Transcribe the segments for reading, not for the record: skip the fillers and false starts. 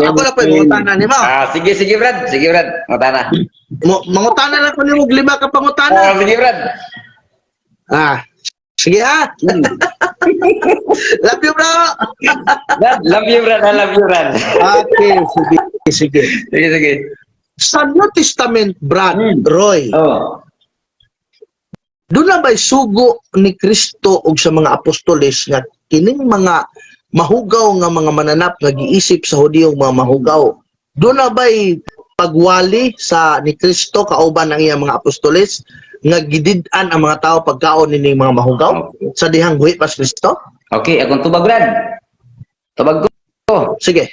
Ako na po, mangutana ni mo. Sige, sige, Brad. Sige, Brad. Mangutana. Mangutana na ko ni mo, 5 ka pangutana. Sige, Brad. Sige ha. Love you, bro. Brad, love you, Brad. I love you, Brad. Okay, sige. Sige, sige. Sa New Testament, Brad, Roy, doon na ba'y sugo ni Kristo o sa mga apostoles nga kining mga mahugaw nga mga mananap nga giisip sa Hudiyo mga mahugaw? Doon na ba'y pagwali sa ni Kristo kauban ng iyang mga apostoles nga gidid-an ang mga tao pagkaon ni mga mahugaw sa dihang buhi pas Kristo? Okay, akong tubag, Brad. Tubag ko. Sige.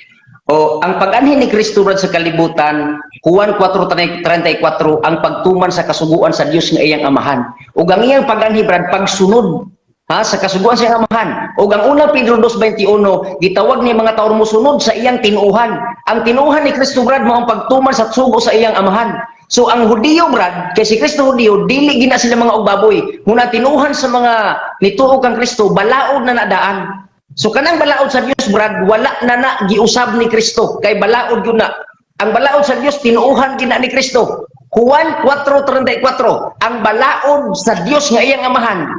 O, ang pag-anhin ni Kristo, Brad, sa kalibutan, Juan 4:34, ang pagtuman sa kasuguan sa Dios nga iyang amahan. O ang iyang pag-anhi, Brad, pagsunod sa kasuguan sa iyang amahan. O ang unang Pedro 2:21, gitawag ni mga taon musunod sa iyang tinuuhan. Ang tinuuhan ni Kristo, Brad, mo ang pagtuman sa sugo sa iyang amahan. So ang Hudiyo, Brad, kay si Kristo Hudiyo, dili gina sila mga ugbaboy. Muna tinuhan sa mga nituo kang Kristo, balaod na nadaan. So kanang balaod sa Dios, Brad, wala na giusab ni Kristo kay balaod yun na. Ang balaod sa Dios tinuuhan gina ni Kristo. Juan 4:34, ang balaod sa Dios nga iyang amahan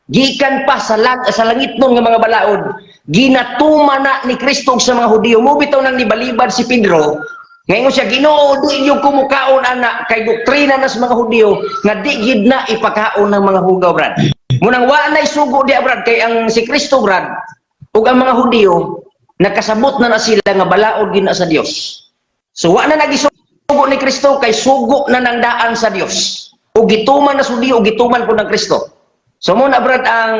gikan pa sa langit nun nga mga balaod ginatuma na ni Kristo sa mga Hudiyo. Mo bitaw nang nibalibad si Pedro ngayon siya, Ginoo, di yung kumukaon anak kay doktrina na sa mga Hudiyo nga di gid na ipakaon ng mga hugaw, Brad. Munang wa na isugo diya, Brad, kay ang si Kristo, Brad, ug ang mga Hudiyo nakasabot na sila nga balaod gina sa Dios. So wa na nagisugo ni Kristo kay sugo na nang daan sa Dios. Ug gituman na Hudiyo, gituman po ng Kristo. So mo na, Brad, ang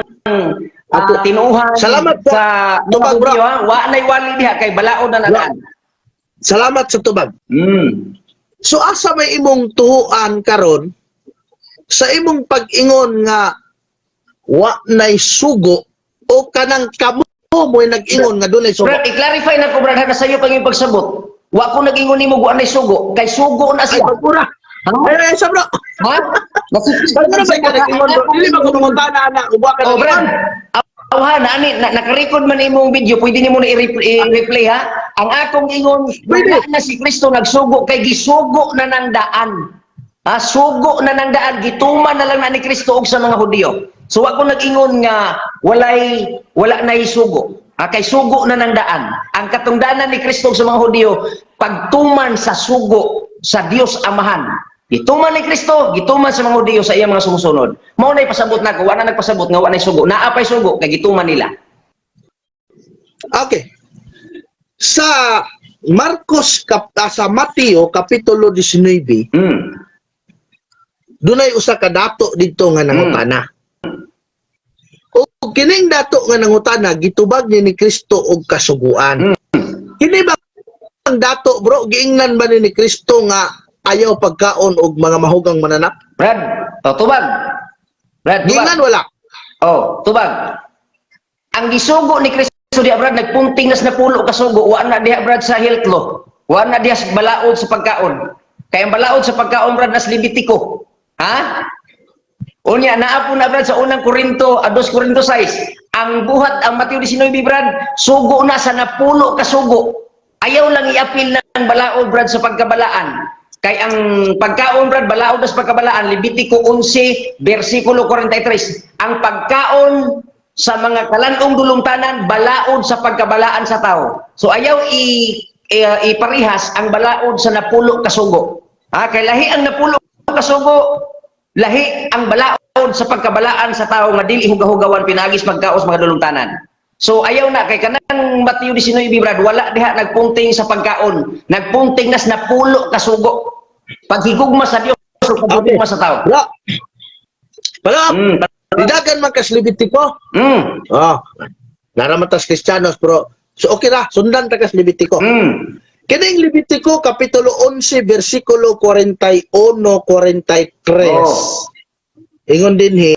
tinuuhan Salamat po. sa Tubag, bro. Hudiyo, wa nay wali diha kay balaod na nadaan. Salamat sa tubag. So asa may imong tuhuan karon sa imong pag-ingon nga wa nay sugo o kanang kamo mo'y nag-ingon nga dunay sugo? Brad, i-clarify na ko, Brad, na sa iyo pag yung pagsabot. Wa ko nag-ingon nimo guan nay sugo, kay sugo na Ay, siya. pagpura. Ay, sa bro. Ha? Ano ba ka nag-ingon bro? Dili ba ko mangutana anak? Ubuha ka Oh, Brad. nag-ingon? Ha, naka-record man imong video, pwede nimo na i-replay ha. Ang akong ingon, wala na si Kristo nagsugo kay gisugo na nang daan. Sugo na nang daan, gituman na lang na ni Kristo og sa mga Hudiyo. So ako nag-ingon nga wala na isugo. Kay sugo na nang daan. Ang katungdanan ni Kristo sa mga Hudiyo, pagtuman sa sugo sa Dios Amahan. Gituman ni Kristo, gituman sa mga Hudiyo sa iyang mga sumusunod. Mao na ipasabot na ko, wala nagpasabot nga wala sugo. Naapay sugo kay gituman nila. Okay. Sa sa Mateo kapitulo 19, dunay usa ka dato dito nga nangutana. O kining dato nga nangutana gitubag ni Kristo og kasuguan. Kini ba ang dato, bro, giingnan ba ni Kristo nga ayaw pagkaon og mga mahugang mananap? Brad, tubag. Brad, tubag. Giingnan wala. Tubag. Ang gisugo ni Kristo diha, Brad, nagpunting nas na pulo kasugo, wa na diha, Brad, sa health law. Wa na diha sa balaod sa pagkaon. Kay ang balaod sa pagkaon, Brad, nas Levitico. Unya, naapo na, Brad, sa unang Korinto, 2 Korinto 6. Ang buhat, ang Mateo 19, Brad, sugo na sa napulo kasugo. Ayaw lang iapil ng balaod, Brad, sa pagkabalaan. Kay ang pagkaon, Brad, balaod na sa pagkabalaan, Levitico 11, versikulo 43. Ang pagkaon sa mga kalanong dulungtanan, balaod sa pagkabalaan sa tao. So ayaw iparihas ang balaod sa napulo kasugo. Kay lahi ang napulo kasugo, lahi ang balaod sa pagkabalaan sa tao nga dili hugahugawan pinagis pagkaos mga dulungtanan. So ayaw na kay kanang Mateo 19, Brad, wala diha nagpunting sa pagkaon, nagpunting nas napulo kasugo. Paghigugma sa Dios o paghigugma sa tao. Bro. Didagan man kas Levitico. Naramatas Kristiyanos, bro. So okay na, sundan ta kas Levitico. Kining Levitico kapitulo 11 versikulo 41-43. Ingon din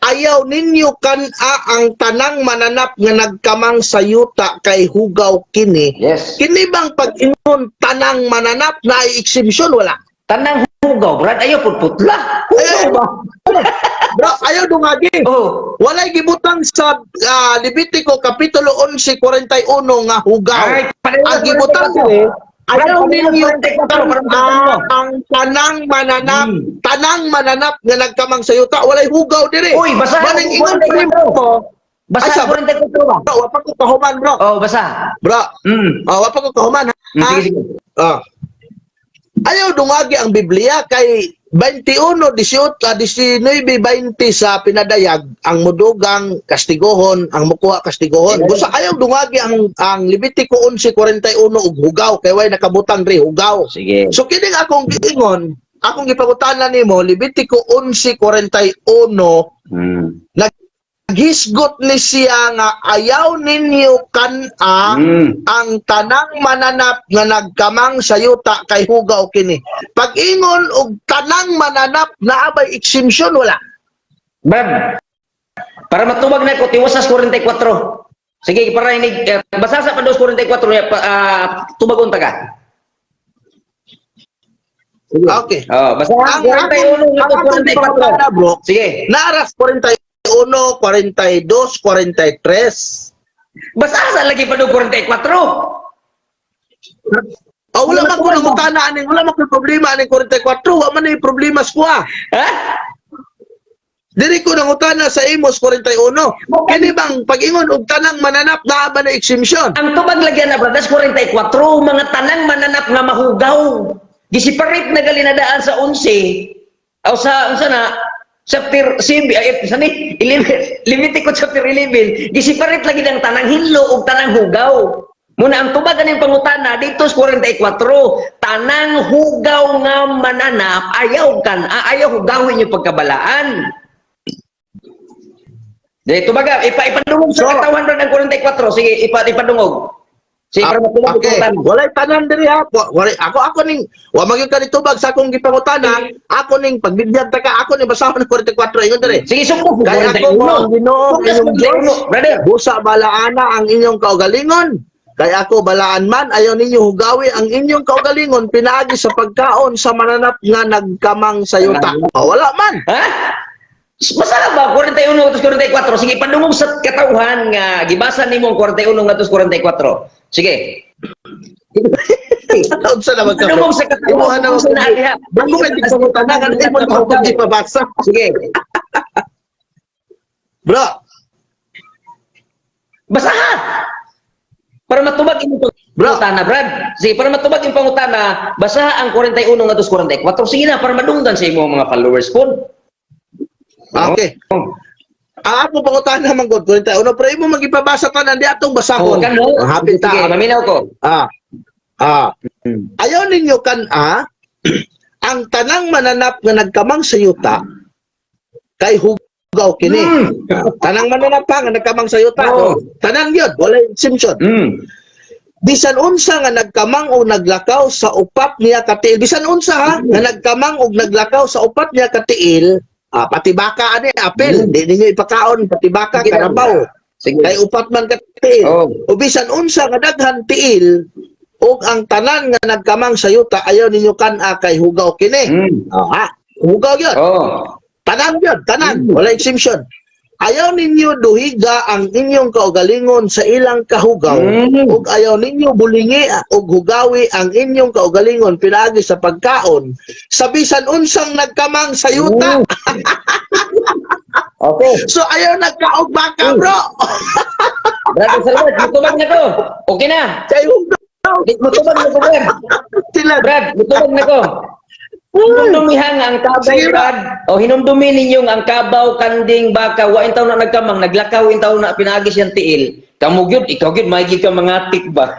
ayaw ninyo ang tanang mananap nga nagkamang sayuta kay hugaw kini. Yes. Kini bang pag-ingon tanang mananap na exemption wala? Tanang hugaw, Brad, ayaw putputla. Ay, Hugaw ba? bro, ayaw dungagi. Oh. Walay gibutang sa Levitico Kapitulo 11:41 nga hugaw. Ay, pareho Ang na gibutang 44. dire, Brad, ayaw pareho ninyo 44, para magkatalo. ang Hmm. tanang mananap nga nagkamang sayuta, walay hugaw dire. Uy, basahan Maning mo ingon 44. primo, Basa Ay, sa- 44 ba? bro, wa pa ko kahuman, bro. Oh, basa. Bro, Mm. wa pa ko kahuman, ha? Sige, sige. Ah. Ayaw dungagi ang Biblia kay 19:20 sa pinadayag ang mudugang kastigohon, ang mukuha kastigohon. Gusto ayaw dungagi ang Levitico 11:41 ug hugaw kay way nakabutang diri hugaw. Sige. So kining akong giingon, akong gipangutanan nimo Levitico 11:41 Mm. naghisgot ni siya nga ayaw ninyo kan-a ang tanang mananap nga nagkamang sayuta kay hugaw kini. Pag-ingon og tanang mananap naabay exemption wala. Brad, para matubag na ko, tiwasas 44. Sige, para inig, basa sa pandos 44 niya, tubagon ta ka. Okay. Oh, basa ang 41 ang akong 44. pangutana, bro, Sige. naras 41, 42, 43. Basa sa lagi pa do 44. Oh, wala man ko nangutana aning wala man ko problema aning 44, wa man ay problema sa kuha. Ha? Diri ko nangutana sa Amos 41. Kini bang pag-ingon og tanang mananap naa ba na exemption? Ang tubag lagyan na bradas 44, mga tanang mananap nga mahugaw. Gisiparit na galinadaan sa 11. O sa unsa na chapter 7 sa ni 11 Levitico chapter 11. Gisiparit lagi ng tanang hinlo ug tanang hugaw. Muna ang tubag kaning pangutana dito sa 44, tanang hugaw nga mananap ayaw ayaw hugawin yung pagkabalaan. Dito baga, ipadungog sa So, katawan ron ng 44. Sige, ipadungog. Sige, para matulog Okay, okay. walay tanan diri ha. Ako ning wa magyud ka nitubag sa akong gipangutana, ako ning pagbibiyag ta ka, ako ning basahon ng 44 ingon diri. Sige, sumpo. Kaya ako mo ang Ginoo Focus inyong mo, Diyos. brother. Busa balaana ang inyong kaugalingon. Kaya ako balaan man ayaw ninyo hugawi ang inyong kaugalingon pinaagi sa pagkaon sa mananap nga nagkamang sayuta. Wala man. Ha? Masarap ba? 41 atos 44. Sige, padungog sa katauhan nga gibasa nimo ang 41 atos 44. Sige. Unsa na magka? Padungog sa katauhan. Imuha na bago may tigpangutana kan imo na ako gipabasa. Sige. Bro, Basahan. Para matubag imong pangutana, Brad. Sige, para matubag imong pangutana, basaha ang 41 atos 44. Sige na, para madunggan sa imong mga followers po. okay. Ang ako pangutana man gud 41 pero imo magipabasa tanan di atong basahon. Kano? Hapit ta. Sige, maminaw ko. Ayaw ninyo ang tanang mananap nga nagkamang sayuta kay hugaw kini. Tanang mananap pa nga nagkamang sayuta. Oo. Tanan gyud, wala exemption. Bisan unsa nga nagkamang o naglakaw sa upat niya katiil. Bisan unsa nga nagkamang o naglakaw sa upat niya katiil, pati baka ani apel, di ninyo ipakaon pati baka Sige, karabaw. Sige. Kay upat man katiil. Oh. O bisan unsa nga daghan tiil ug ang tanan nga nagkamang sayuta ayaw ninyo kan-a kay hugaw kini. Hugaw gyud. Oh. Tanan gyud, tanan, wala exemption. Ayaw ninyo duhiga ang inyong kaugalingon sa ilang kahugaw ug ayaw ninyo bulingi ug hugawi ang inyong kaugalingon pinaagi sa pagkaon sa bisan unsang nagkamang sayuta. Okay. So ayaw nagkaog baka, bro. Brad, salamat. Mutubag na ko. Okay na. Kay hugaw Mutubag na ko, Brad. sila. Brad, mutubag na ko. Hinumdumihang ang kabaw, Sige, Brad. O hinumdumi ninyong ang kabaw, kanding, baka, wain taon na nagkamang, naglakaw, in taon na pinagis yung tiil. Kamugyod, ikaw gyud maigi ka mga tik ba?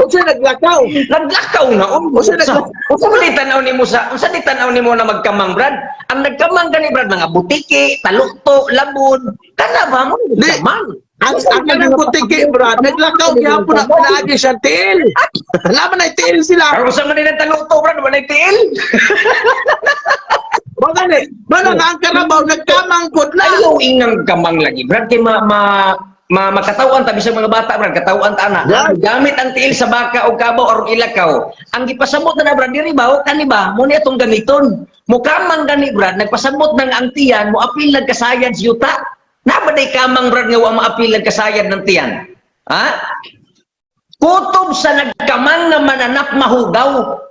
Unsa naglakaw? Naglakaw na. Unsa Unsa di tanaw nimo sa, unsa di tanaw nimo na magkamang, Brad? Ang nagkamang gani, Brad, mga butiki, talukto, labon. Kana ba mo nagkamang? Ang kanang butiki, bro, naglakaw gihapon na pinaagi sa tiil. Naman ay tiil sila. Pero sa man nila talukto, Brad, man ay tiil. Magani, mana nga ang karabaw nagkamang pod na. Ayaw ingang kamang lagi, Brad, kay makatawaan ta bisag mga bata brad katawaan ta ana Yeah. gamit ang tiil sa baka o kabaw aron ilakaw ang gipasabot na brad diri ba kani ba mo ni atong gamiton mukamang gani brad nagpasabot ng ang tiyan mo apil nagkasayad sa yuta na ba day kamang brad nga wa maapil nagkasayad ng tiyan ha kutob sa nagkamang nga mananap mahugaw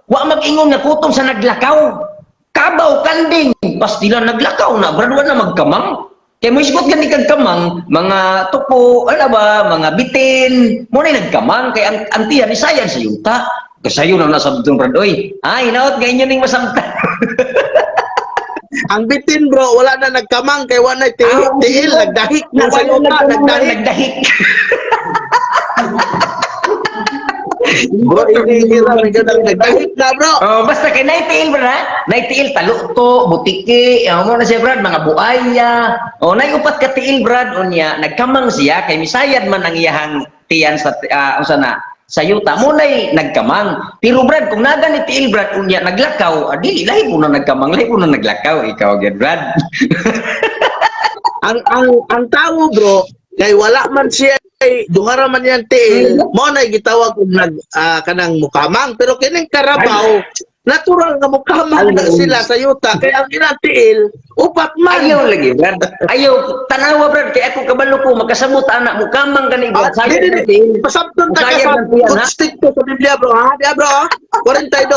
wa mag-ingon nga kutob sa naglakaw kabaw kanding pastila naglakaw na brad wa na magkamang kaya mo isgot gani kag kamang mga tupo ano ba mga bitin mo na nagkamang kay ang tiyan ni sayad sa yuta kasayo na nasabtong brad oy ay naot ganyan ning masamtan Ang bitin bro, wala na nagkamang kay wala na tiil, nagdahik na sa yuta, nagdahik Bro, hira na ganang nagdahik na bro. oh basta kay naitiil brad naitiil taluto butiki mo na siya brad mga buaya nay upat ka tiil brad unya nagkamang siya kay misayad man ang iyahang tiyan sa unsa na sa yuta mo nay nagkamang pero brad kung naga ni tiil brad unya naglakaw dili lahi po na nagkamang lahi po na naglakaw ikaw gid brad Ang tao bro, kay wala man siya duhara man yan tiil, mo na gitawag og kanang mukamang pero kining karabaw natural nga mukamang na sila sa yuta kay ang ilang tiil upat man. ayaw lagi brad ayaw tanawa brad kay ako kabalo ko magkasamot anak mukamang gani brad sayad na tiil Pasabton ta ka Sayad sa ng tiyan, good ha? stick ko sa Biblia bro ha, diya bro ha? 42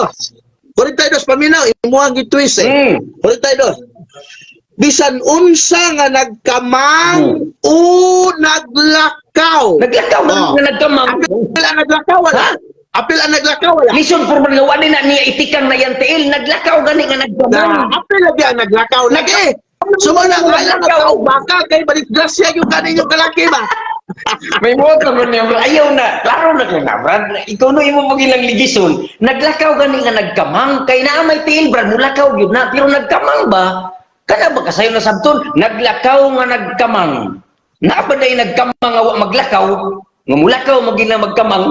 paminaw imo ang gitwist eh. 42 bisan unsa nga nagkamang o naglakaw. naglakaw man Oh. nga nagkamang Apil ang naglakaw wala. Apil ang naglakaw wala. lison for man gawa na niya itikang na yan tiil naglakaw gani nga nagkamang Apil lagi ang naglakaw lagi. Sumuna nga lang naglakaw baka kay balik grasya yung kaninyo kalaki ba. may motor man niya brad ayaw na klaro na kay na brad ikaw no imo magilang ligison naglakaw gani nga nagkamang kay naa may tiil brad mulakaw gyud na pero nagkamang ba kana ba kasayo na sabton naglakaw nga nagkamang naa ba day nagkamang nga wa maglakaw nga mulakaw magilang magkamang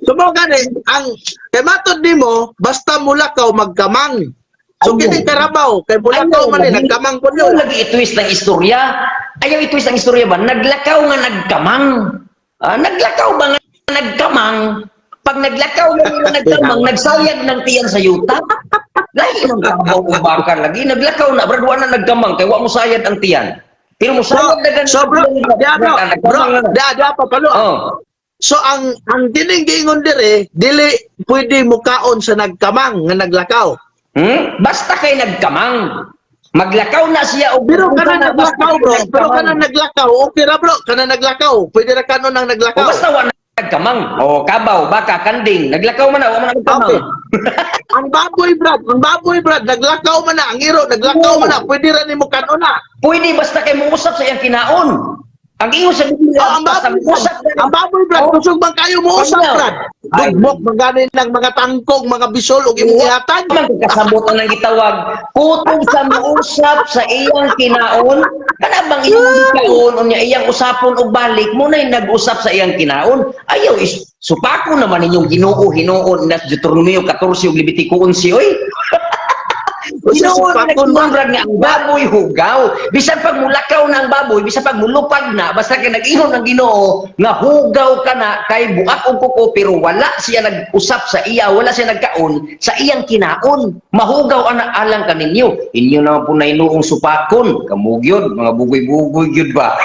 Sumo gani ang kay matod nimo basta mulakaw magkamang. So kini karabaw kay mulakaw man nagkamang kun Ayaw lagi i-twist ng istorya. Ayaw i-twist ng istorya ba? Naglakaw nga nagkamang. Naglakaw ba nga nagkamang? Pag naglakaw nga nagkamang, nagsayag ng tiyan sa yuta. Lahi ng kabaw o bakar lagi. Naglakaw na, brad, wala na nagkamang. Kaya wala mo sayad ang tiyan. Pero mo sayad na ganun. So bro, dia pa palo. Oh. So ang dining giingon dire dili pwede mukaon sa nagkamang nga naglakaw. Basta kay nagkamang. Maglakaw na siya o Pero kana naglakaw bro, pero kana naglakaw, okay ra bro, kana naglakaw, pwede ra kanon ang o naglakaw. basta wala nagkamang. O kabaw, baka, kanding. Naglakaw man na, wala man nagkamang. Okay. ang baboy brad, naglakaw man na, ang iro, naglakaw man na, pwede ra nimo kanon na. Pwede basta kay muusap sa iyang kinaon. Ang ingon sa Biblia, Ang basta baboy, muusap ang baboy brad, kusog bang kayo mo usap Ano? brad. Dugbok maganin ng mga tangkog, mga bisol ug imong ihatag. man kasabutan ng gitawag kutob sa muusap sa iyang kinaon kana bang iyang gikaon unya iyang usapon og balik mo na nag-usap sa iyang kinaon ayaw is supako naman ninyong Ginoo hinuon na Deuteronomio 14 ug Levitico 11 oy Ginoo na nagmumbrag nga ang baboy hugaw. Bisan pag mulakaw na ang baboy, bisan pag mulupag na, basta kay nag-ingon ng Ginoo nga hugaw ka na kay buak og kuko pero wala siya nag-usap sa iya, wala siya nagkaon sa iyang kinaon. Mahugaw ana alang kaninyo. Inyo na po na inuong supakon, kamugyod, mga bugoy-bugoy gyud ba.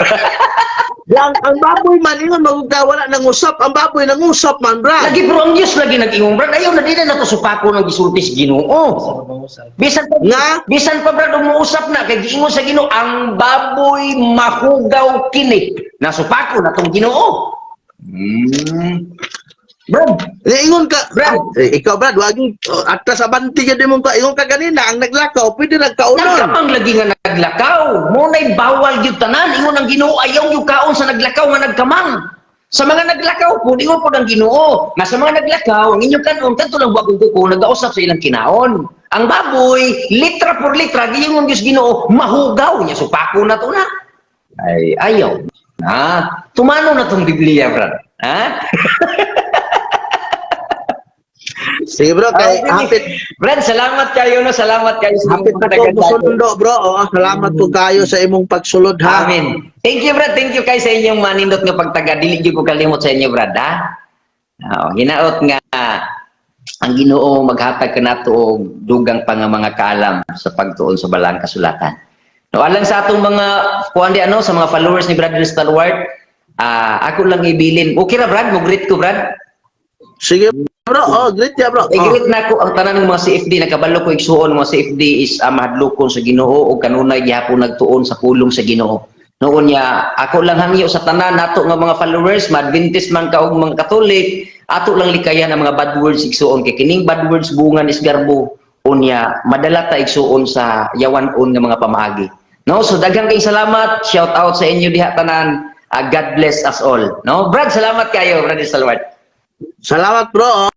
Ang baboy man ingon magugaw wala nang usap, ang baboy nang usap man brad. Lagi bro ang Dios lagi nag-ingon brad ayaw na dili na to supakon ng gisultis Ginoo. Bisan pa Nga? bisan pa brad umuusap na kay giingon sa Ginoo ang baboy mahugaw kini. Nasupako na tong Ginoo. Brad, Ingon ka, Brad. ikaw Brad, wag atas abanti gyud mo ka. Ingon ka ganina ang naglakaw pwede nagkaunon. nagkamang lagi nga naglakaw. Mo nay bawal gyud tanan ingon ang Ginoo ayaw gyud kaon sa naglakaw nga nagkamang. Sa mga naglakaw po, ingon po ng Ginoo. Nga sa mga naglakaw, ang inyong kanon, kanto lang wakong kuko, nag-ausap sa ilang kinaon. Ang baboy, litra por litra, giyong Diyos Ginoo, mahugaw niya. So, pako na to na. Ay, ayaw. Tumano na tong Biblia, brad. Ha? Sige bro, kay hapit Brad, salamat kayo, no? Salamat kayo sa hapit na ko musundo bro. Oo, salamat po kayo sa imong pagsulod ha. Amen. Thank you, Brad. Thank you kayo sa inyong manindot nga pagtaga. Dili gyud ko kalimot sa inyo, Brad, ha? Hinaot nga ang Ginoo maghatag kanato og dugang pa nga mga kaalam sa pagtuon sa balang kasulatan. No, alang sa atong mga kuan di ano sa mga followers ni Brother Stalwart, ako lang ibilin. Okay ra, Brad, mo greet ko, Brad. Sige bro, great ya bro. I-greet na ko ang tanan ng mga CFD, nakabalo ko igsuon mga CFD is mahadlokon sa Ginoo o kanunay gihapon nagtuon sa pulong sa Ginoo. Noon niya, ako lang hangyo sa tanan nato nga mga followers, ma-Adventist man ka og mga Katolik, ato lang likayan ang mga bad words igsuon kay kining bad words bunga is garbo unya madala ta igsuon sa yawan-on nga mga pamaagi. No, so daghang kay salamat, shout out sa inyo diha tanan. God bless us all. No, Brad, salamat kayo, Brother Stalwart. Salamat bro.